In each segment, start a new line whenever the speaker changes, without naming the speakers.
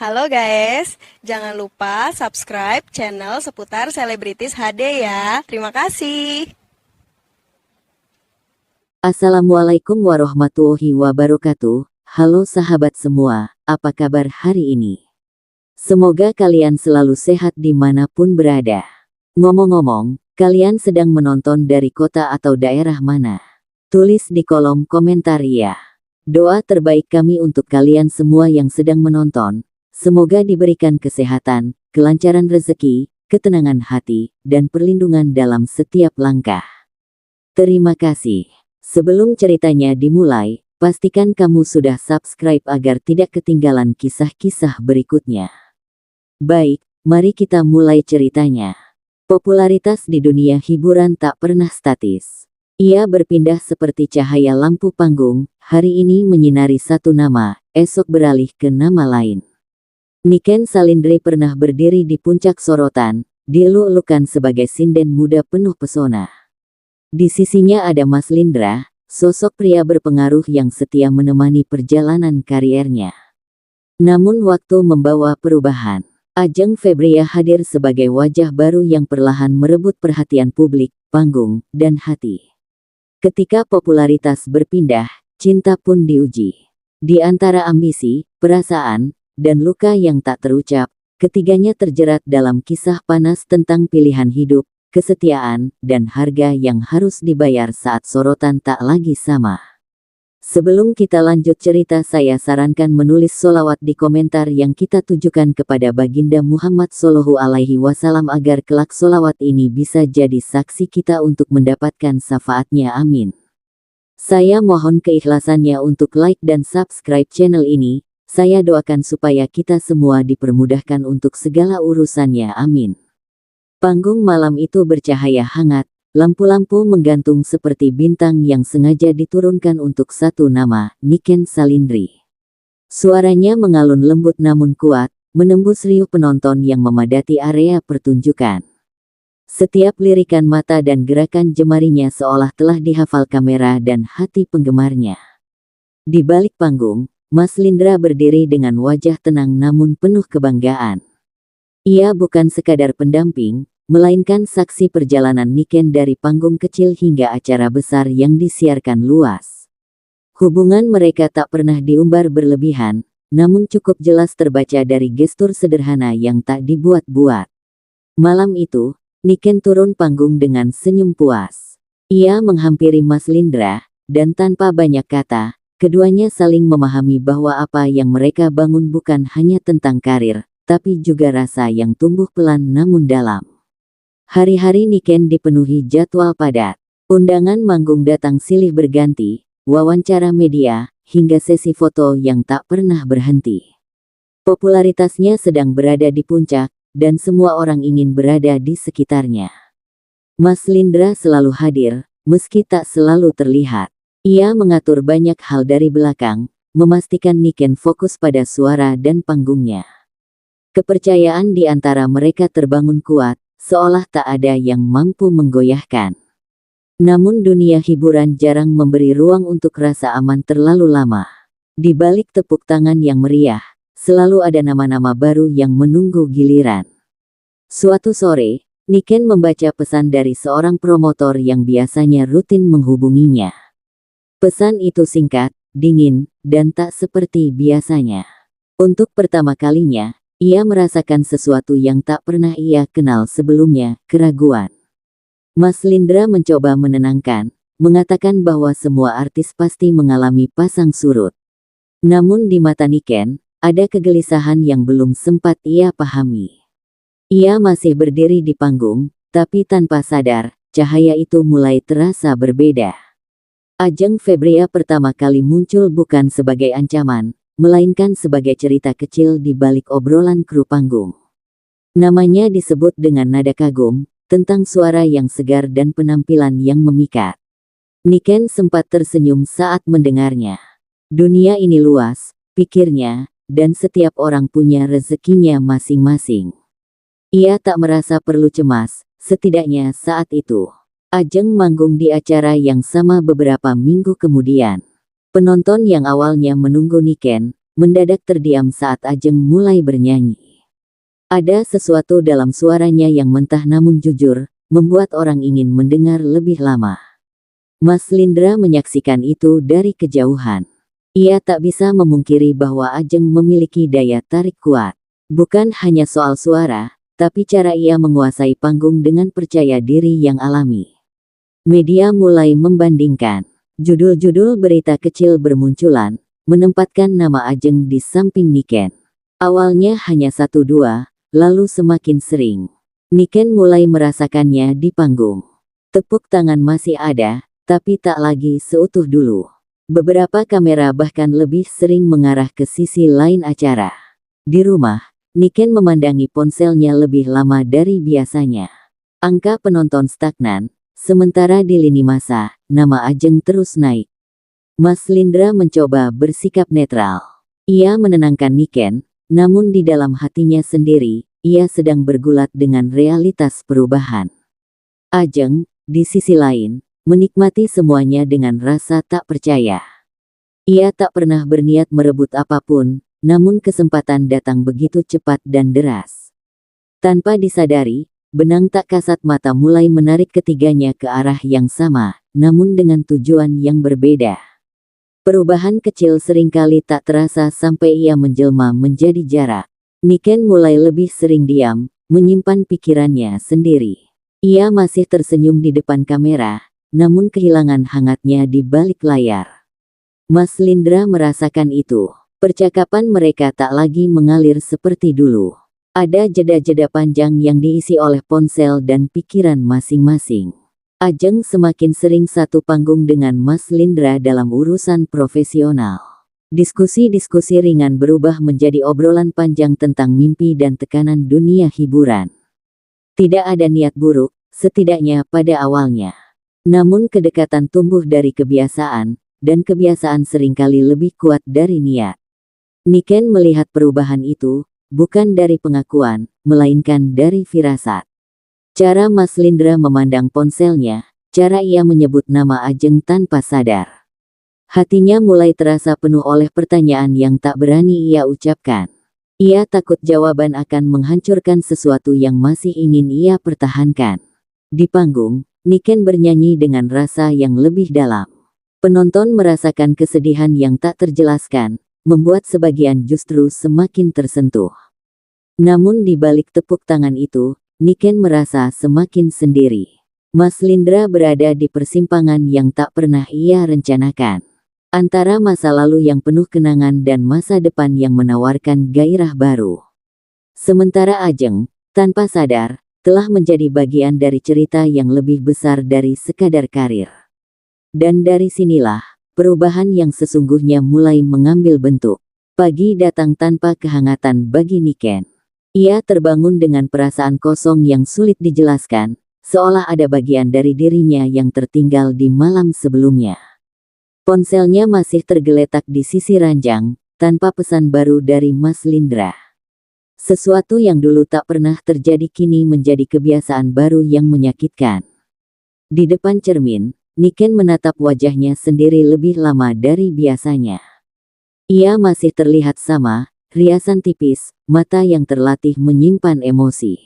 Halo guys, jangan lupa subscribe channel seputar selebritis HD ya. Terima kasih.
Assalamualaikum warahmatullahi wabarakatuh. Halo sahabat semua, apa kabar hari ini? Semoga kalian selalu sehat dimanapun berada. Ngomong-ngomong, kalian sedang menonton dari kota atau daerah mana? Tulis di kolom komentar ya. Doa terbaik kami untuk kalian semua yang sedang menonton. Semoga diberikan kesehatan, kelancaran rezeki, ketenangan hati, dan perlindungan dalam setiap langkah. Terima kasih. Sebelum ceritanya dimulai, pastikan kamu sudah subscribe agar tidak ketinggalan kisah-kisah berikutnya. Baik, mari kita mulai ceritanya. Popularitas di dunia hiburan tak pernah statis. Ia berpindah seperti cahaya lampu panggung, hari ini menyinari satu nama, esok beralih ke nama lain. Niken Salindri pernah berdiri di puncak sorotan, dieluk-elukan sebagai sinden muda penuh pesona. Di sisinya ada Mas Lindra, sosok pria berpengaruh yang setia menemani perjalanan kariernya. Namun waktu membawa perubahan. Ajeng Febria hadir sebagai wajah baru yang perlahan merebut perhatian publik, panggung, dan hati. Ketika popularitas berpindah, cinta pun diuji. Di antara ambisi, perasaan, dan luka yang tak terucap, ketiganya terjerat dalam kisah panas tentang pilihan hidup, kesetiaan, dan harga yang harus dibayar saat sorotan tak lagi sama. Sebelum kita lanjut cerita, saya sarankan menulis sholawat di komentar yang kita tujukan kepada Baginda Muhammad Shallallahu Alaihi Wasallam agar kelak sholawat ini bisa jadi saksi kita untuk mendapatkan syafaatnya, amin. Saya mohon keikhlasannya untuk like dan subscribe channel ini. Saya doakan supaya kita semua dipermudahkan untuk segala urusannya, amin. Panggung malam itu bercahaya hangat, lampu-lampu menggantung seperti bintang yang sengaja diturunkan untuk satu nama, Niken Salindri. Suaranya mengalun lembut namun kuat, menembus riuh penonton yang memadati area pertunjukan. Setiap lirikan mata dan gerakan jemarinya seolah telah dihafal kamera dan hati penggemarnya. Di balik panggung, Mas Lindra berdiri dengan wajah tenang namun penuh kebanggaan. Ia bukan sekadar pendamping, melainkan saksi perjalanan Niken dari panggung kecil hingga acara besar yang disiarkan luas. Hubungan mereka tak pernah diumbar berlebihan, namun cukup jelas terbaca dari gestur sederhana yang tak dibuat-buat. Malam itu, Niken turun panggung dengan senyum puas. Ia menghampiri Mas Lindra, dan tanpa banyak kata, keduanya saling memahami bahwa apa yang mereka bangun bukan hanya tentang karir, tapi juga rasa yang tumbuh pelan namun dalam. Hari-hari Niken dipenuhi jadwal padat. Undangan manggung datang silih berganti, wawancara media, hingga sesi foto yang tak pernah berhenti. Popularitasnya sedang berada di puncak, dan semua orang ingin berada di sekitarnya. Mas Lindra selalu hadir, meski tak selalu terlihat. Ia mengatur banyak hal dari belakang, memastikan Niken fokus pada suara dan panggungnya. Kepercayaan di antara mereka terbangun kuat, seolah tak ada yang mampu menggoyahkan. Namun dunia hiburan jarang memberi ruang untuk rasa aman terlalu lama. Di balik tepuk tangan yang meriah, selalu ada nama-nama baru yang menunggu giliran. Suatu sore, Niken membaca pesan dari seorang promotor yang biasanya rutin menghubunginya. Pesan itu singkat, dingin, dan tak seperti biasanya. Untuk pertama kalinya, ia merasakan sesuatu yang tak pernah ia kenal sebelumnya, keraguan. Mas Lindra mencoba menenangkan, mengatakan bahwa semua artis pasti mengalami pasang surut. Namun di mata Niken, ada kegelisahan yang belum sempat ia pahami. Ia masih berdiri di panggung, tapi tanpa sadar, cahaya itu mulai terasa berbeda. Ajeng Febria pertama kali muncul bukan sebagai ancaman, melainkan sebagai cerita kecil di balik obrolan kru panggung. Namanya disebut dengan nada kagum, tentang suara yang segar dan penampilan yang memikat. Niken sempat tersenyum saat mendengarnya. Dunia ini luas, pikirnya, dan setiap orang punya rezekinya masing-masing. Ia tak merasa perlu cemas, setidaknya saat itu. Ajeng manggung di acara yang sama beberapa minggu kemudian. Penonton yang awalnya menunggu Niken, mendadak terdiam saat Ajeng mulai bernyanyi. Ada sesuatu dalam suaranya yang mentah namun jujur, membuat orang ingin mendengar lebih lama. Mas Lindra menyaksikan itu dari kejauhan. Ia tak bisa memungkiri bahwa Ajeng memiliki daya tarik kuat. Bukan hanya soal suara, tapi cara ia menguasai panggung dengan percaya diri yang alami. Media mulai membandingkan. Judul-judul berita kecil bermunculan, menempatkan nama Ajeng di samping Niken. Awalnya hanya 1-2, lalu semakin sering. Niken mulai merasakannya di panggung. Tepuk tangan masih ada, tapi tak lagi seutuh dulu. Beberapa kamera bahkan lebih sering mengarah ke sisi lain acara. Di rumah, Niken memandangi ponselnya lebih lama dari biasanya. Angka penonton stagnan, sementara di lini masa, nama Ajeng terus naik. Mas Lindra mencoba bersikap netral. Ia menenangkan Niken, namun di dalam hatinya sendiri, ia sedang bergulat dengan realitas perubahan. Ajeng, di sisi lain, menikmati semuanya dengan rasa tak percaya. Ia tak pernah berniat merebut apapun, namun kesempatan datang begitu cepat dan deras. Tanpa disadari, benang tak kasat mata mulai menarik ketiganya ke arah yang sama, namun dengan tujuan yang berbeda. Perubahan kecil seringkali tak terasa sampai ia menjelma menjadi jarak. Niken mulai lebih sering diam, menyimpan pikirannya sendiri. Ia masih tersenyum di depan kamera, namun kehilangan hangatnya di balik layar. Mas Lindra merasakan itu. Percakapan mereka tak lagi mengalir seperti dulu. Ada jeda-jeda panjang yang diisi oleh ponsel dan pikiran masing-masing. Ajeng semakin sering satu panggung dengan Mas Lindra dalam urusan profesional. Diskusi-diskusi ringan berubah menjadi obrolan panjang tentang mimpi dan tekanan dunia hiburan. Tidak ada niat buruk, setidaknya pada awalnya. Namun kedekatan tumbuh dari kebiasaan, dan kebiasaan seringkali lebih kuat dari niat. Niken melihat perubahan itu, bukan dari pengakuan, melainkan dari firasat. Cara Mas Lindra memandang ponselnya, cara ia menyebut nama Ajeng tanpa sadar. Hatinya mulai terasa penuh oleh pertanyaan yang tak berani ia ucapkan. Ia takut jawaban akan menghancurkan sesuatu yang masih ingin ia pertahankan. Di panggung, Niken bernyanyi dengan rasa yang lebih dalam. Penonton merasakan kesedihan yang tak terjelaskan, membuat sebagian justru semakin tersentuh. Namun di balik tepuk tangan itu, Niken merasa semakin sendiri. Mas Lindra berada di persimpangan yang tak pernah ia rencanakan. Antara masa lalu yang penuh kenangan dan masa depan yang menawarkan gairah baru. Sementara Ajeng, tanpa sadar, telah menjadi bagian dari cerita yang lebih besar dari sekadar karir. Dan dari sinilah, perubahan yang sesungguhnya mulai mengambil bentuk. Pagi datang tanpa kehangatan bagi Niken. Ia terbangun dengan perasaan kosong yang sulit dijelaskan, seolah ada bagian dari dirinya yang tertinggal di malam sebelumnya. Ponselnya masih tergeletak di sisi ranjang, tanpa pesan baru dari Mas Lindra. Sesuatu yang dulu tak pernah terjadi kini menjadi kebiasaan baru yang menyakitkan. Di depan cermin, Niken menatap wajahnya sendiri lebih lama dari biasanya. Ia masih terlihat sama, riasan tipis, mata yang terlatih menyimpan emosi.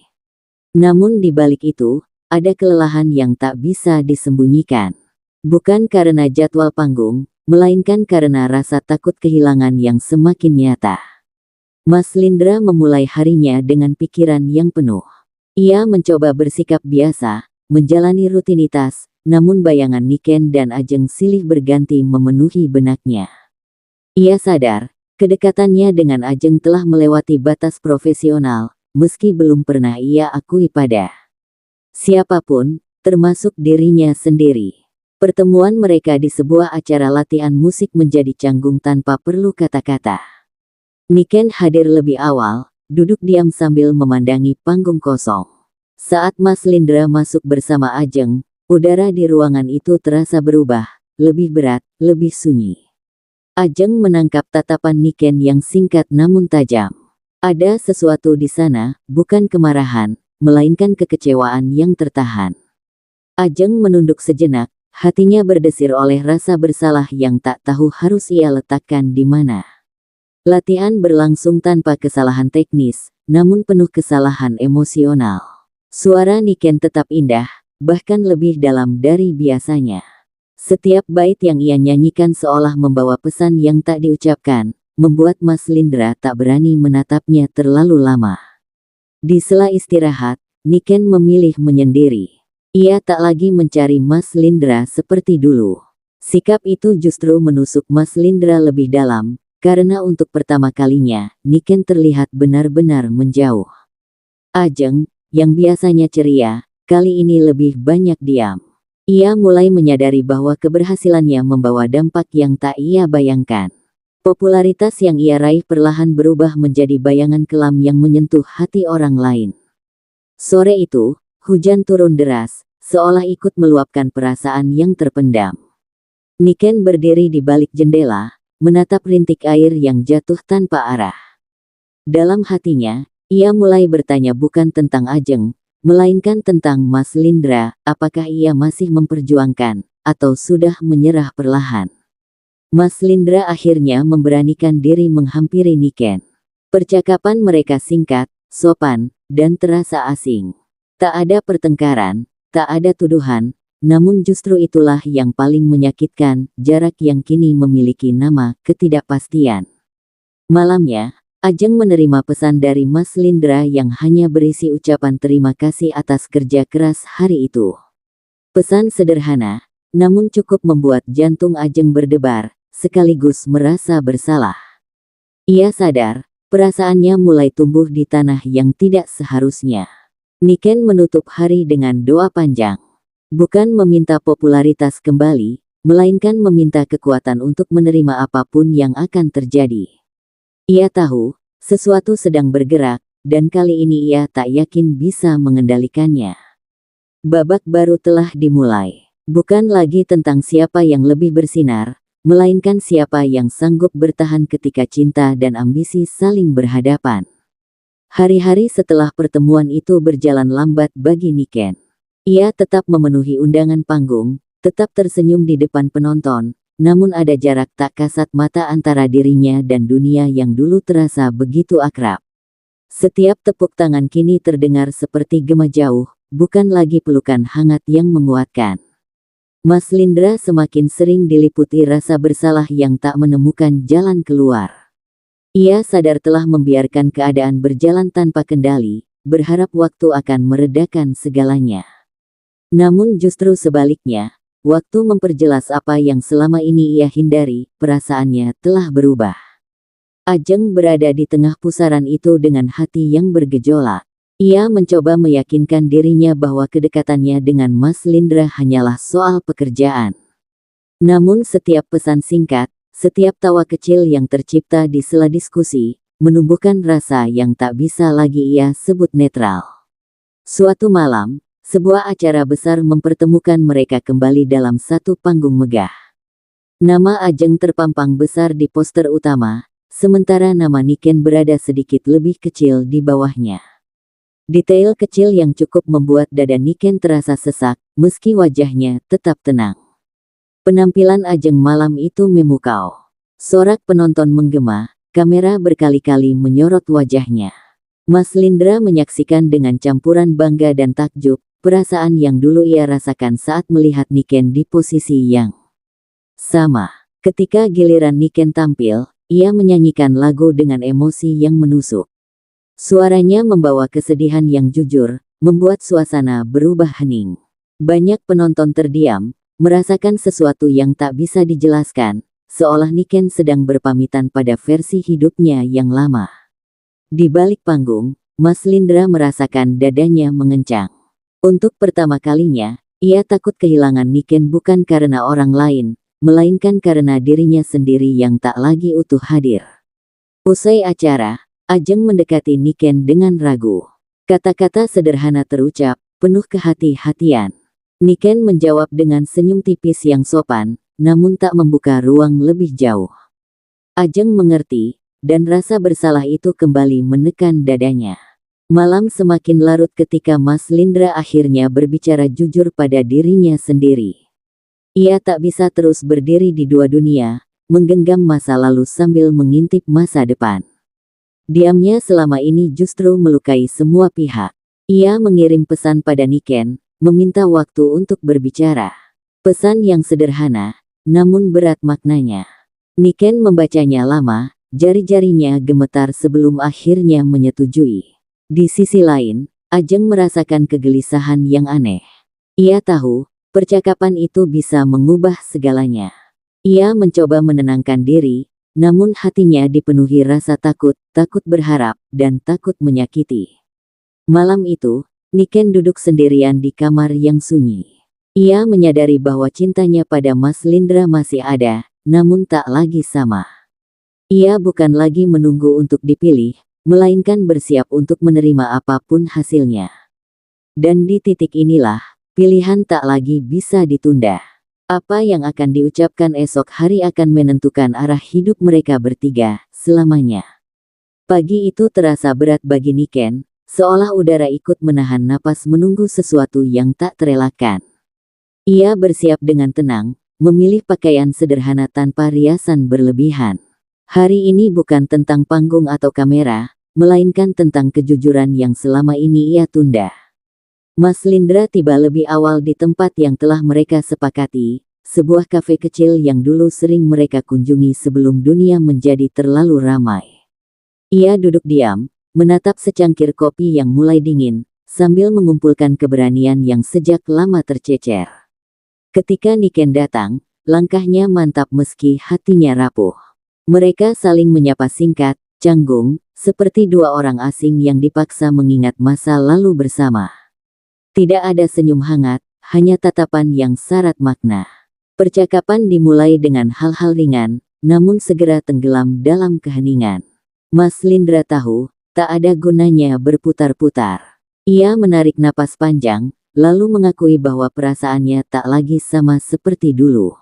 Namun di balik itu, ada kelelahan yang tak bisa disembunyikan. Bukan karena jadwal panggung, melainkan karena rasa takut kehilangan yang semakin nyata. Mas Lindra memulai harinya dengan pikiran yang penuh. Ia mencoba bersikap biasa, menjalani rutinitas, namun bayangan Niken dan Ajeng silih berganti memenuhi benaknya. Ia sadar, kedekatannya dengan Ajeng telah melewati batas profesional, meski belum pernah ia akui pada siapapun, termasuk dirinya sendiri. Pertemuan mereka di sebuah acara latihan musik menjadi canggung tanpa perlu kata-kata. Niken hadir lebih awal, duduk diam sambil memandangi panggung kosong. Saat Mas Lindra masuk bersama Ajeng, udara di ruangan itu terasa berubah, lebih berat, lebih sunyi. Ajeng menangkap tatapan Niken yang singkat namun tajam. Ada sesuatu di sana, bukan kemarahan, melainkan kekecewaan yang tertahan. Ajeng menunduk sejenak, hatinya berdesir oleh rasa bersalah yang tak tahu harus ia letakkan di mana. Latihan berlangsung tanpa kesalahan teknis, namun penuh kesalahan emosional. Suara Niken tetap indah, bahkan lebih dalam dari biasanya. Setiap bait yang ia nyanyikan seolah membawa pesan yang tak diucapkan, membuat Mas Lindra tak berani menatapnya terlalu lama. Di sela istirahat, Niken memilih menyendiri. Ia tak lagi mencari Mas Lindra seperti dulu. Sikap itu justru menusuk Mas Lindra lebih dalam, karena untuk pertama kalinya, Niken terlihat benar-benar menjauh. Ajeng, yang biasanya ceria, kali ini lebih banyak diam. Ia mulai menyadari bahwa keberhasilannya membawa dampak yang tak ia bayangkan. Popularitas yang ia raih perlahan berubah menjadi bayangan kelam yang menyentuh hati orang lain. Sore itu, hujan turun deras, seolah ikut meluapkan perasaan yang terpendam. Niken berdiri di balik jendela, menatap rintik air yang jatuh tanpa arah. Dalam hatinya, ia mulai bertanya bukan tentang Ajeng, melainkan tentang Mas Lindra, apakah ia masih memperjuangkan, atau sudah menyerah perlahan. Mas Lindra akhirnya memberanikan diri menghampiri Niken. Percakapan mereka singkat, sopan, dan terasa asing. Tak ada pertengkaran, tak ada tuduhan, namun justru itulah yang paling menyakitkan, jarak yang kini memiliki nama ketidakpastian. Malamnya, Ajeng menerima pesan dari Mas Lindra yang hanya berisi ucapan terima kasih atas kerja keras hari itu. Pesan sederhana, namun cukup membuat jantung Ajeng berdebar, sekaligus merasa bersalah. Ia sadar, perasaannya mulai tumbuh di tanah yang tidak seharusnya. Niken menutup hari dengan doa panjang. Bukan meminta popularitas kembali, melainkan meminta kekuatan untuk menerima apapun yang akan terjadi. Ia tahu, sesuatu sedang bergerak, dan kali ini ia tak yakin bisa mengendalikannya. Babak baru telah dimulai. Bukan lagi tentang siapa yang lebih bersinar, melainkan siapa yang sanggup bertahan ketika cinta dan ambisi saling berhadapan. Hari-hari setelah pertemuan itu berjalan lambat bagi Niken. Ia tetap memenuhi undangan panggung, tetap tersenyum di depan penonton, namun ada jarak tak kasat mata antara dirinya dan dunia yang dulu terasa begitu akrab. Setiap tepuk tangan kini terdengar seperti gema jauh, bukan lagi pelukan hangat yang menguatkan. Mas Lindra semakin sering diliputi rasa bersalah yang tak menemukan jalan keluar. Ia sadar telah membiarkan keadaan berjalan tanpa kendali, berharap waktu akan meredakan segalanya. Namun justru sebaliknya, waktu memperjelas apa yang selama ini ia hindari, perasaannya telah berubah. Ajeng berada di tengah pusaran itu dengan hati yang bergejolak. Ia mencoba meyakinkan dirinya bahwa kedekatannya dengan Mas Lindra hanyalah soal pekerjaan. Namun setiap pesan singkat, setiap tawa kecil yang tercipta di sela diskusi, menumbuhkan rasa yang tak bisa lagi ia sebut netral. Suatu malam, sebuah acara besar mempertemukan mereka kembali dalam satu panggung megah. Nama Ajeng terpampang besar di poster utama, sementara nama Niken berada sedikit lebih kecil di bawahnya. Detail kecil yang cukup membuat dada Niken terasa sesak, meski wajahnya tetap tenang. Penampilan Ajeng malam itu memukau. Sorak penonton menggema, kamera berkali-kali menyorot wajahnya. Mas Lindra menyaksikan dengan campuran bangga dan takjub, perasaan yang dulu ia rasakan saat melihat Niken di posisi yang sama. Ketika giliran Niken tampil, ia menyanyikan lagu dengan emosi yang menusuk. Suaranya membawa kesedihan yang jujur, membuat suasana berubah hening. Banyak penonton terdiam, merasakan sesuatu yang tak bisa dijelaskan, seolah Niken sedang berpamitan pada versi hidupnya yang lama. Di balik panggung, Mas Lindra merasakan dadanya mengencang. Untuk pertama kalinya, ia takut kehilangan Niken bukan karena orang lain, melainkan karena dirinya sendiri yang tak lagi utuh hadir. Usai acara, Ajeng mendekati Niken dengan ragu. Kata-kata sederhana terucap, penuh kehati-hatian. Niken menjawab dengan senyum tipis yang sopan, namun tak membuka ruang lebih jauh. Ajeng mengerti, dan rasa bersalah itu kembali menekan dadanya. Malam semakin larut ketika Mas Lindra akhirnya berbicara jujur pada dirinya sendiri. Ia tak bisa terus berdiri di dua dunia, menggenggam masa lalu sambil mengintip masa depan. Diamnya selama ini justru melukai semua pihak. Ia mengirim pesan pada Niken, meminta waktu untuk berbicara. Pesan yang sederhana, namun berat maknanya. Niken membacanya lama, jari-jarinya gemetar sebelum akhirnya menyetujui. Di sisi lain, Ajeng merasakan kegelisahan yang aneh. Ia tahu, percakapan itu bisa mengubah segalanya. Ia mencoba menenangkan diri, namun hatinya dipenuhi rasa takut, takut berharap, dan takut menyakiti. Malam itu, Niken duduk sendirian di kamar yang sunyi. Ia menyadari bahwa cintanya pada Mas Lindra masih ada, namun tak lagi sama. Ia bukan lagi menunggu untuk dipilih, melainkan bersiap untuk menerima apapun hasilnya. Dan di titik inilah, pilihan tak lagi bisa ditunda. Apa yang akan diucapkan esok hari akan menentukan arah hidup mereka bertiga, selamanya. Pagi itu terasa berat bagi Niken, seolah udara ikut menahan napas menunggu sesuatu yang tak terelakkan. Ia bersiap dengan tenang, memilih pakaian sederhana tanpa riasan berlebihan. Hari ini bukan tentang panggung atau kamera, melainkan tentang kejujuran yang selama ini ia tunda. Mas Lindra tiba lebih awal di tempat yang telah mereka sepakati, sebuah kafe kecil yang dulu sering mereka kunjungi sebelum dunia menjadi terlalu ramai. Ia duduk diam, menatap secangkir kopi yang mulai dingin, sambil mengumpulkan keberanian yang sejak lama tercecer. Ketika Niken datang, langkahnya mantap meski hatinya rapuh. Mereka saling menyapa singkat, canggung, seperti dua orang asing yang dipaksa mengingat masa lalu bersama. Tidak ada senyum hangat, hanya tatapan yang syarat makna. Percakapan dimulai dengan hal-hal ringan, namun segera tenggelam dalam keheningan. Mas Lindra tahu, tak ada gunanya berputar-putar. Ia menarik napas panjang, lalu mengakui bahwa perasaannya tak lagi sama seperti dulu.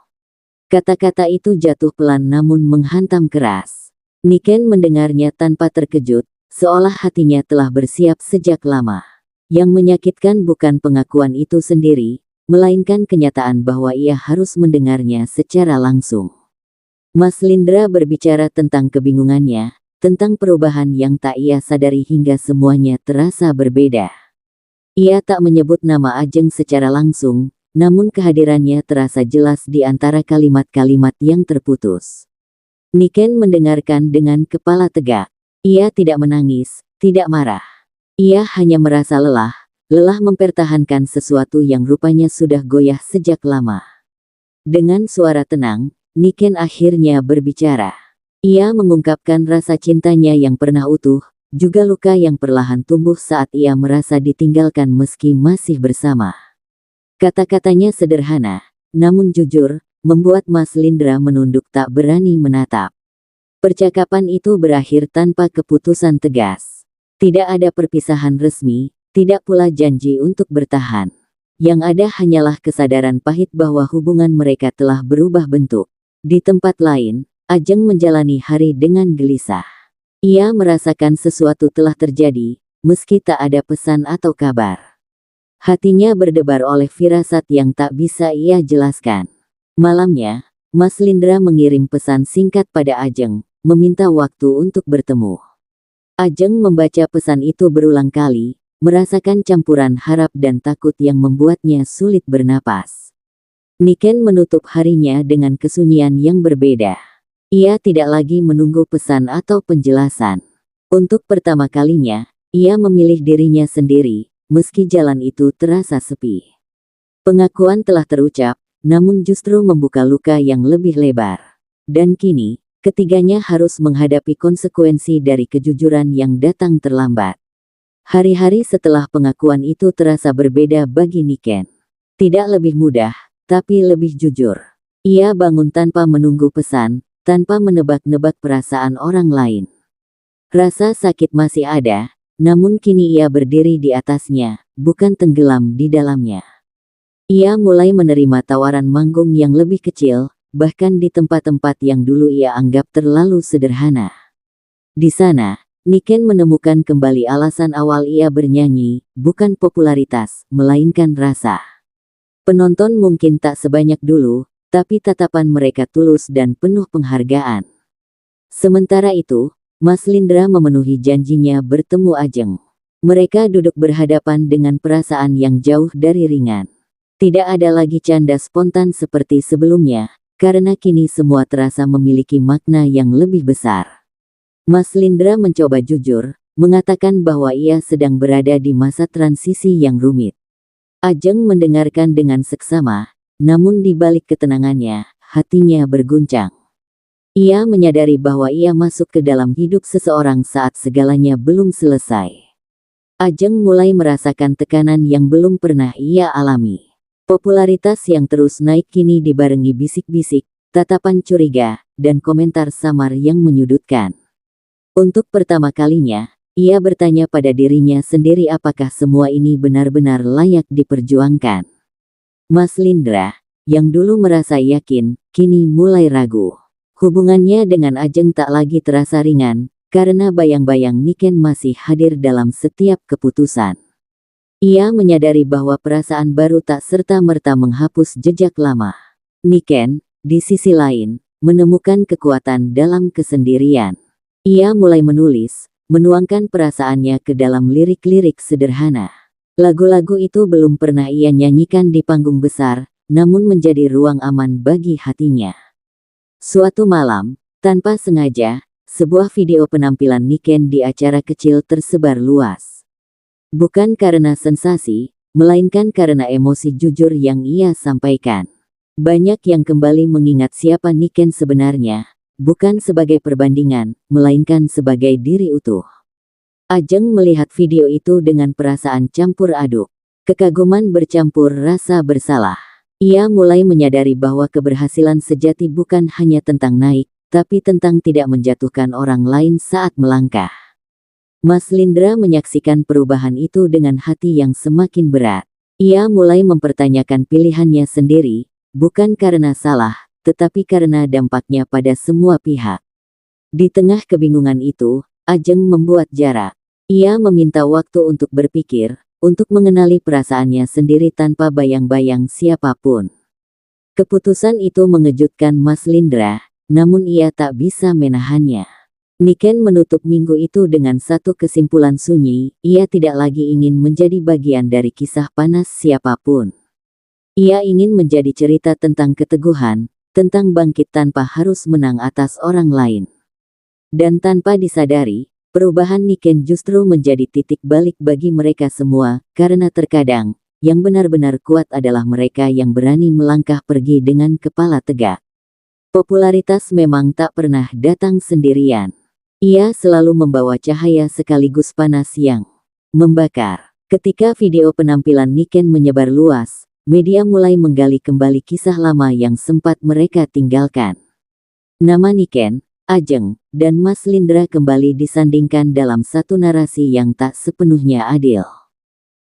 Kata-kata itu jatuh pelan namun menghantam keras. Niken mendengarnya tanpa terkejut, seolah hatinya telah bersiap sejak lama. Yang menyakitkan bukan pengakuan itu sendiri, melainkan kenyataan bahwa ia harus mendengarnya secara langsung. Mas Lindra berbicara tentang kebingungannya, tentang perubahan yang tak ia sadari hingga semuanya terasa berbeda. Ia tak menyebut nama Ajeng secara langsung, namun kehadirannya terasa jelas di antara kalimat-kalimat yang terputus. Niken mendengarkan dengan kepala tegak. Ia tidak menangis, tidak marah. Ia hanya merasa lelah mempertahankan sesuatu yang rupanya sudah goyah sejak lama. Dengan suara tenang, Niken akhirnya berbicara. Ia mengungkapkan rasa cintanya yang pernah utuh, juga luka yang perlahan tumbuh saat ia merasa ditinggalkan meski masih bersama. Kata-katanya sederhana, namun jujur, membuat Mas Lindra menunduk tak berani menatap. Percakapan itu berakhir tanpa keputusan tegas. Tidak ada perpisahan resmi, tidak pula janji untuk bertahan. Yang ada hanyalah kesadaran pahit bahwa hubungan mereka telah berubah bentuk. Di tempat lain, Ajeng menjalani hari dengan gelisah. Ia merasakan sesuatu telah terjadi, meski tak ada pesan atau kabar. Hatinya berdebar oleh firasat yang tak bisa ia jelaskan. Malamnya, Mas Lindra mengirim pesan singkat pada Ajeng, meminta waktu untuk bertemu. Ajeng membaca pesan itu berulang kali, merasakan campuran harap dan takut yang membuatnya sulit bernapas. Niken menutup harinya dengan kesunyian yang berbeda. Ia tidak lagi menunggu pesan atau penjelasan. Untuk pertama kalinya, ia memilih dirinya sendiri, meski jalan itu terasa sepi. Pengakuan telah terucap, namun justru membuka luka yang lebih lebar. Dan kini, ketiganya harus menghadapi konsekuensi dari kejujuran yang datang terlambat. Hari-hari setelah pengakuan itu terasa berbeda bagi Niken. Tidak lebih mudah, tapi lebih jujur. Ia bangun tanpa menunggu pesan, tanpa menebak-nebak perasaan orang lain. Rasa sakit masih ada, namun kini ia berdiri di atasnya, bukan tenggelam di dalamnya. Ia mulai menerima tawaran manggung yang lebih kecil, bahkan di tempat-tempat yang dulu ia anggap terlalu sederhana. Di sana, Niken menemukan kembali alasan awal ia bernyanyi, bukan popularitas, melainkan rasa. Penonton mungkin tak sebanyak dulu, tapi tatapan mereka tulus dan penuh penghargaan. Sementara itu, Mas Lindra memenuhi janjinya bertemu Ajeng. Mereka duduk berhadapan dengan perasaan yang jauh dari ringan. Tidak ada lagi canda spontan seperti sebelumnya, karena kini semua terasa memiliki makna yang lebih besar. Mas Lindra mencoba jujur, mengatakan bahwa ia sedang berada di masa transisi yang rumit. Ajeng mendengarkan dengan seksama, namun di balik ketenangannya, hatinya berguncang. Ia menyadari bahwa ia masuk ke dalam hidup seseorang saat segalanya belum selesai. Ajeng mulai merasakan tekanan yang belum pernah ia alami. Popularitas yang terus naik kini dibarengi bisik-bisik, tatapan curiga, dan komentar samar yang menyudutkan. Untuk pertama kalinya, ia bertanya pada dirinya sendiri apakah semua ini benar-benar layak diperjuangkan. Mas Lindra, yang dulu merasa yakin, kini mulai ragu. Hubungannya dengan Ajeng tak lagi terasa ringan, karena bayang-bayang Niken masih hadir dalam setiap keputusan. Ia menyadari bahwa perasaan baru tak serta-merta menghapus jejak lama. Niken, di sisi lain, menemukan kekuatan dalam kesendirian. Ia mulai menulis, menuangkan perasaannya ke dalam lirik-lirik sederhana. Lagu-lagu itu belum pernah ia nyanyikan di panggung besar, namun menjadi ruang aman bagi hatinya. Suatu malam, tanpa sengaja, sebuah video penampilan Niken di acara kecil tersebar luas. Bukan karena sensasi, melainkan karena emosi jujur yang ia sampaikan. Banyak yang kembali mengingat siapa Niken sebenarnya, bukan sebagai perbandingan, melainkan sebagai diri utuh. Ajeng melihat video itu dengan perasaan campur aduk. Kekaguman bercampur rasa bersalah. Ia mulai menyadari bahwa keberhasilan sejati bukan hanya tentang naik, tapi tentang tidak menjatuhkan orang lain saat melangkah. Mas Lindra menyaksikan perubahan itu dengan hati yang semakin berat. Ia mulai mempertanyakan pilihannya sendiri, bukan karena salah, tetapi karena dampaknya pada semua pihak. Di tengah kebingungan itu, Ajeng membuat jarak. Ia meminta waktu untuk berpikir, untuk mengenali perasaannya sendiri tanpa bayang-bayang siapapun. Keputusan itu mengejutkan Mas Lindra, namun ia tak bisa menahannya. Niken menutup minggu itu dengan satu kesimpulan sunyi, ia tidak lagi ingin menjadi bagian dari kisah panas siapapun. Ia ingin menjadi cerita tentang keteguhan, tentang bangkit tanpa harus menang atas orang lain. Dan tanpa disadari, perubahan Niken justru menjadi titik balik bagi mereka semua, karena terkadang, yang benar-benar kuat adalah mereka yang berani melangkah pergi dengan kepala tegak. Popularitas memang tak pernah datang sendirian. Ia selalu membawa cahaya sekaligus panas yang membakar. Ketika video penampilan Niken menyebar luas, media mulai menggali kembali kisah lama yang sempat mereka tinggalkan. Nama Niken, Ajeng, dan Mas Lindra kembali disandingkan dalam satu narasi yang tak sepenuhnya adil.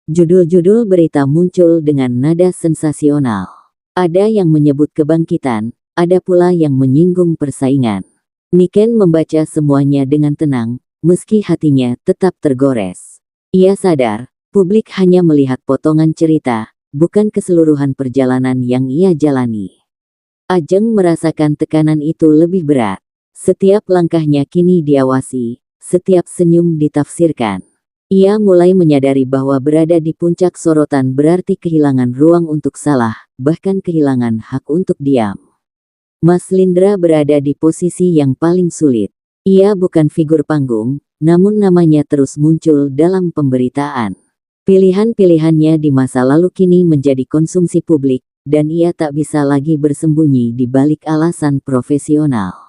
Judul-judul berita muncul dengan nada sensasional. Ada yang menyebut kebangkitan, ada pula yang menyinggung persaingan. Niken membaca semuanya dengan tenang, meski hatinya tetap tergores. Ia sadar, publik hanya melihat potongan cerita, bukan keseluruhan perjalanan yang ia jalani. Ajeng merasakan tekanan itu lebih berat. Setiap langkahnya kini diawasi, setiap senyum ditafsirkan. Ia mulai menyadari bahwa berada di puncak sorotan berarti kehilangan ruang untuk salah, bahkan kehilangan hak untuk diam. Mas Lindra berada di posisi yang paling sulit. Ia bukan figur panggung, namun namanya terus muncul dalam pemberitaan. Pilihan-pilihannya di masa lalu kini menjadi konsumsi publik, dan ia tak bisa lagi bersembunyi di balik alasan profesional.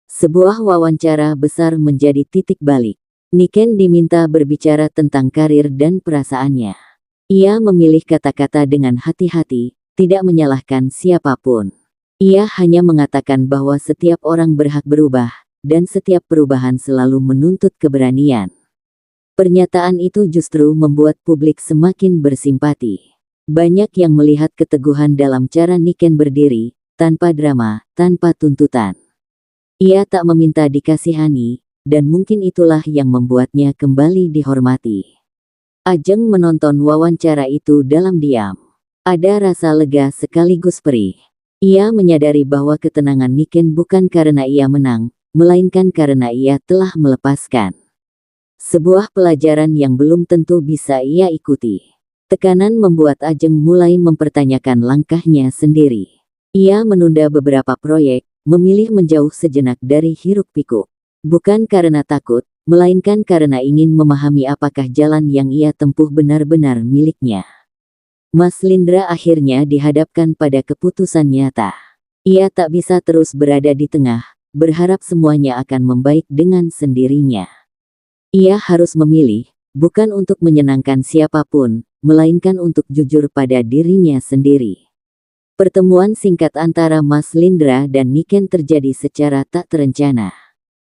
Sebuah wawancara besar menjadi titik balik. Niken diminta berbicara tentang karir dan perasaannya. Ia memilih kata-kata dengan hati-hati, tidak menyalahkan siapapun. Ia hanya mengatakan bahwa setiap orang berhak berubah, dan setiap perubahan selalu menuntut keberanian. Pernyataan itu justru membuat publik semakin bersimpati. Banyak yang melihat keteguhan dalam cara Niken berdiri, tanpa drama, tanpa tuntutan. Ia tak meminta dikasihani, dan mungkin itulah yang membuatnya kembali dihormati. Ajeng menonton wawancara itu dalam diam. Ada rasa lega sekaligus perih. Ia menyadari bahwa ketenangan Niken bukan karena ia menang, melainkan karena ia telah melepaskan sebuah pelajaran yang belum tentu bisa ia ikuti. Tekanan membuat Ajeng mulai mempertanyakan langkahnya sendiri. Ia menunda beberapa proyek, memilih menjauh sejenak dari hiruk-pikuk. Bukan karena takut, melainkan karena ingin memahami apakah jalan yang ia tempuh benar-benar miliknya. Mas Lindra akhirnya dihadapkan pada keputusan nyata. Ia tak bisa terus berada di tengah, berharap semuanya akan membaik dengan sendirinya. Ia harus memilih, bukan untuk menyenangkan siapapun, melainkan untuk jujur pada dirinya sendiri. Pertemuan singkat antara Mas Lindra dan Niken terjadi secara tak terencana.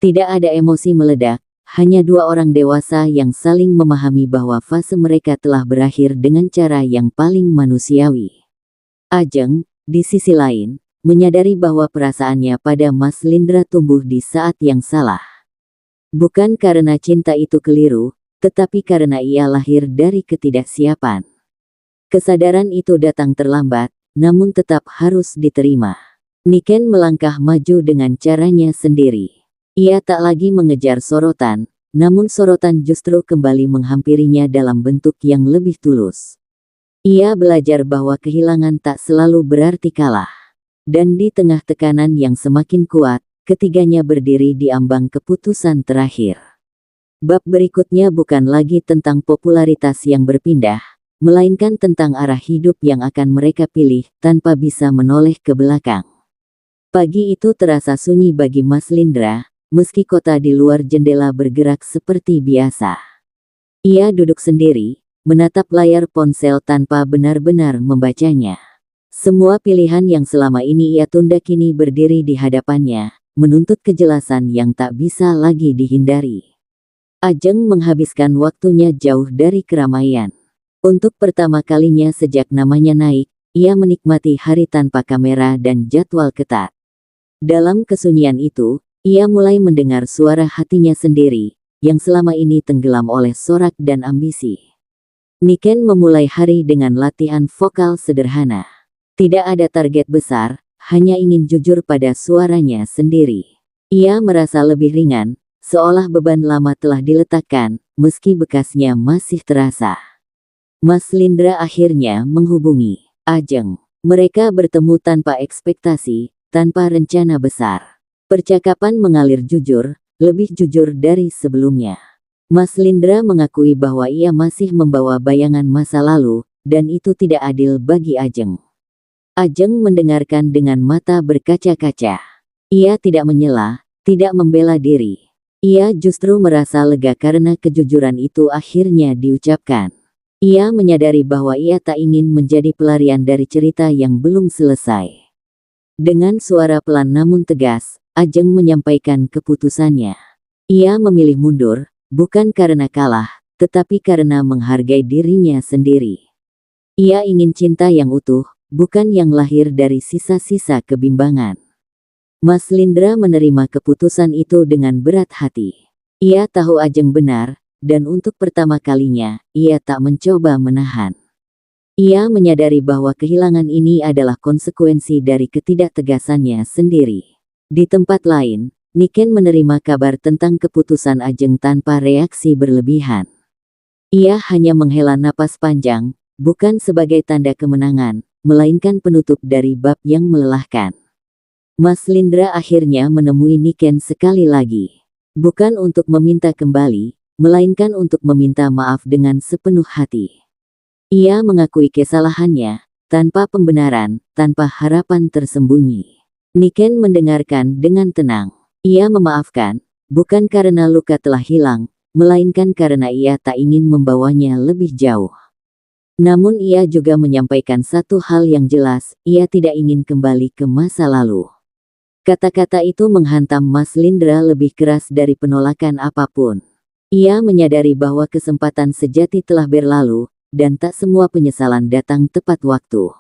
Tidak ada emosi meledak, hanya dua orang dewasa yang saling memahami bahwa fase mereka telah berakhir dengan cara yang paling manusiawi. Ajeng, di sisi lain, menyadari bahwa perasaannya pada Mas Lindra tumbuh di saat yang salah. Bukan karena cinta itu keliru, tetapi karena ia lahir dari ketidaksiapan. Kesadaran itu datang terlambat, namun tetap harus diterima. Niken melangkah maju dengan caranya sendiri. Ia tak lagi mengejar sorotan, namun sorotan justru kembali menghampirinya dalam bentuk yang lebih tulus. Ia belajar bahwa kehilangan tak selalu berarti kalah. Dan di tengah tekanan yang semakin kuat, ketiganya berdiri di ambang keputusan terakhir. Bab berikutnya bukan lagi tentang popularitas yang berpindah, melainkan tentang arah hidup yang akan mereka pilih tanpa bisa menoleh ke belakang. Pagi itu terasa sunyi bagi Mas Lindra, meski kota di luar jendela bergerak seperti biasa. Ia duduk sendiri, menatap layar ponsel tanpa benar-benar membacanya. Semua pilihan yang selama ini ia tunda kini berdiri di hadapannya, menuntut kejelasan yang tak bisa lagi dihindari. Ajeng menghabiskan waktunya jauh dari keramaian. Untuk pertama kalinya sejak namanya naik, ia menikmati hari tanpa kamera dan jadwal ketat. Dalam kesunyian itu, ia mulai mendengar suara hatinya sendiri, yang selama ini tenggelam oleh sorak dan ambisi. Niken memulai hari dengan latihan vokal sederhana. Tidak ada target besar, hanya ingin jujur pada suaranya sendiri. Ia merasa lebih ringan, seolah beban lama telah diletakkan, meski bekasnya masih terasa. Mas Lindra akhirnya menghubungi Ajeng. Mereka bertemu tanpa ekspektasi, tanpa rencana besar. Percakapan mengalir jujur, lebih jujur dari sebelumnya. Mas Lindra mengakui bahwa ia masih membawa bayangan masa lalu, dan itu tidak adil bagi Ajeng. Ajeng mendengarkan dengan mata berkaca-kaca. Ia tidak menyela, tidak membela diri. Ia justru merasa lega karena kejujuran itu akhirnya diucapkan. Ia menyadari bahwa ia tak ingin menjadi pelarian dari cerita yang belum selesai. Dengan suara pelan namun tegas, Ajeng menyampaikan keputusannya. Ia memilih mundur, bukan karena kalah, tetapi karena menghargai dirinya sendiri. Ia ingin cinta yang utuh, bukan yang lahir dari sisa-sisa kebimbangan. Mas Lindra menerima keputusan itu dengan berat hati. Ia tahu Ajeng benar, dan untuk pertama kalinya, ia tak mencoba menahan. Ia menyadari bahwa kehilangan ini adalah konsekuensi dari ketidaktegasannya sendiri. Di tempat lain, Niken menerima kabar tentang keputusan Ajeng tanpa reaksi berlebihan. Ia hanya menghela napas panjang, bukan sebagai tanda kemenangan, melainkan penutup dari bab yang melelahkan. Mas Lindra akhirnya menemui Niken sekali lagi. Bukan untuk meminta kembali, melainkan untuk meminta maaf dengan sepenuh hati. Ia mengakui kesalahannya, tanpa pembenaran, tanpa harapan tersembunyi. Niken mendengarkan dengan tenang. Ia memaafkan, bukan karena luka telah hilang, melainkan karena ia tak ingin membawanya lebih jauh. Namun ia juga menyampaikan satu hal yang jelas, ia tidak ingin kembali ke masa lalu. Kata-kata itu menghantam Mas Lindra lebih keras dari penolakan apapun. Ia menyadari bahwa kesempatan sejati telah berlalu, dan tak semua penyesalan datang tepat waktu.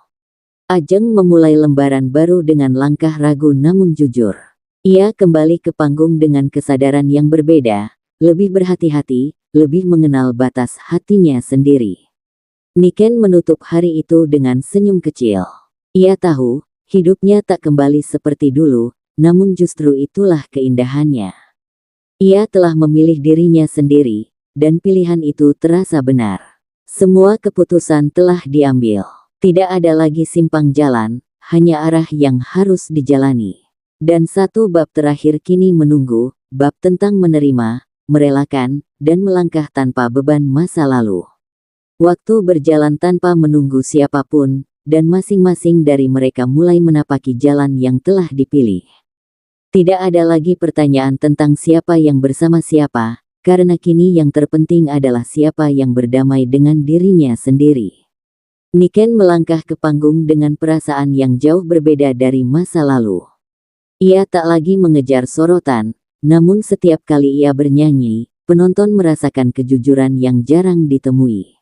Ajeng memulai lembaran baru dengan langkah ragu namun jujur. Ia kembali ke panggung dengan kesadaran yang berbeda, lebih berhati-hati, lebih mengenal batas hatinya sendiri. Niken menutup hari itu dengan senyum kecil. Ia tahu, hidupnya tak kembali seperti dulu, namun justru itulah keindahannya. Ia telah memilih dirinya sendiri, dan pilihan itu terasa benar. Semua keputusan telah diambil. Tidak ada lagi simpang jalan, hanya arah yang harus dijalani. Dan satu bab terakhir kini menunggu, bab tentang menerima, merelakan, dan melangkah tanpa beban masa lalu. Waktu berjalan tanpa menunggu siapapun, dan masing-masing dari mereka mulai menapaki jalan yang telah dipilih. Tidak ada lagi pertanyaan tentang siapa yang bersama siapa, karena kini yang terpenting adalah siapa yang berdamai dengan dirinya sendiri. Niken melangkah ke panggung dengan perasaan yang jauh berbeda dari masa lalu. Ia tak lagi mengejar sorotan, namun setiap kali ia bernyanyi, penonton merasakan kejujuran yang jarang ditemui.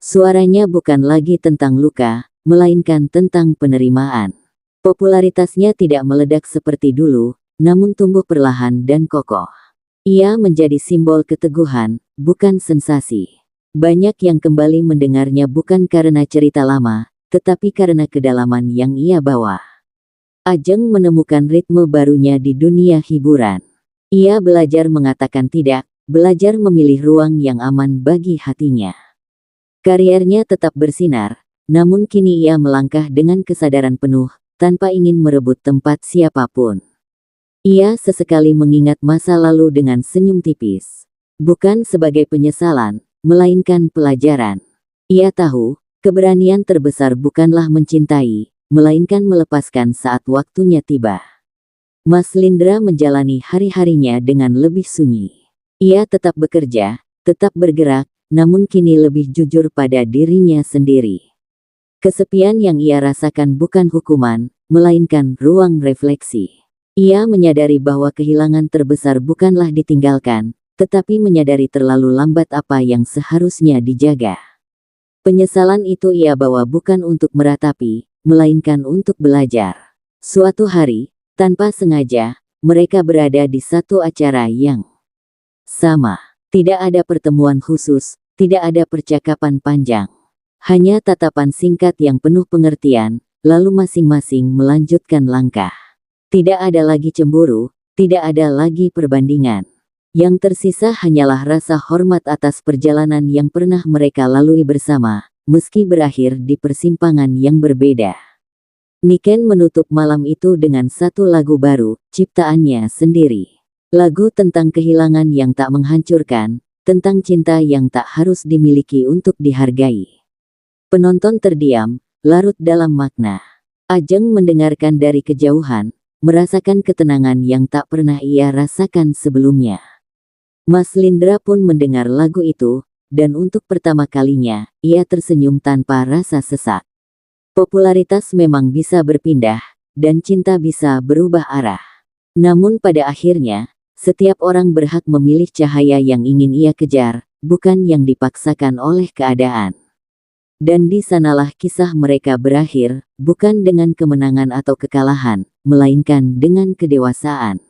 Suaranya bukan lagi tentang luka, melainkan tentang penerimaan. Popularitasnya tidak meledak seperti dulu, namun tumbuh perlahan dan kokoh. Ia menjadi simbol keteguhan, bukan sensasi. Banyak yang kembali mendengarnya bukan karena cerita lama, tetapi karena kedalaman yang ia bawa. Ajeng menemukan ritme barunya di dunia hiburan. Ia belajar mengatakan tidak, belajar memilih ruang yang aman bagi hatinya. Kariernya tetap bersinar, namun kini ia melangkah dengan kesadaran penuh, tanpa ingin merebut tempat siapapun. Ia sesekali mengingat masa lalu dengan senyum tipis. Bukan sebagai penyesalan, melainkan pelajaran. Ia tahu, keberanian terbesar bukanlah mencintai, melainkan melepaskan saat waktunya tiba. Mas Lindra menjalani hari-harinya dengan lebih sunyi. Ia tetap bekerja, tetap bergerak, namun kini lebih jujur pada dirinya sendiri. Kesepian yang ia rasakan bukan hukuman, melainkan ruang refleksi. Ia menyadari bahwa kehilangan terbesar bukanlah ditinggalkan, tetapi menyadari terlalu lambat apa yang seharusnya dijaga. Penyesalan itu ia bawa bukan untuk meratapi, melainkan untuk belajar. Suatu hari, tanpa sengaja, mereka berada di satu acara yang sama. Tidak ada pertemuan khusus, tidak ada percakapan panjang. Hanya tatapan singkat yang penuh pengertian, lalu masing-masing melanjutkan langkah. Tidak ada lagi cemburu, tidak ada lagi perbandingan. Yang tersisa hanyalah rasa hormat atas perjalanan yang pernah mereka lalui bersama, meski berakhir di persimpangan yang berbeda. Niken menutup malam itu dengan satu lagu baru, ciptaannya sendiri. Lagu tentang kehilangan yang tak menghancurkan, tentang cinta yang tak harus dimiliki untuk dihargai. Penonton terdiam, larut dalam makna. Ajeng mendengarkan dari kejauhan, merasakan ketenangan yang tak pernah ia rasakan sebelumnya. Mas Lindra pun mendengar lagu itu, dan untuk pertama kalinya, ia tersenyum tanpa rasa sesak. Popularitas memang bisa berpindah, dan cinta bisa berubah arah. Namun pada akhirnya, setiap orang berhak memilih cahaya yang ingin ia kejar, bukan yang dipaksakan oleh keadaan. Dan di sanalah kisah mereka berakhir, bukan dengan kemenangan atau kekalahan, melainkan dengan kedewasaan.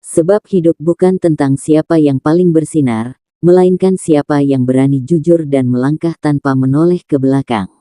Sebab hidup bukan tentang siapa yang paling bersinar, melainkan siapa yang berani jujur dan melangkah tanpa menoleh ke belakang.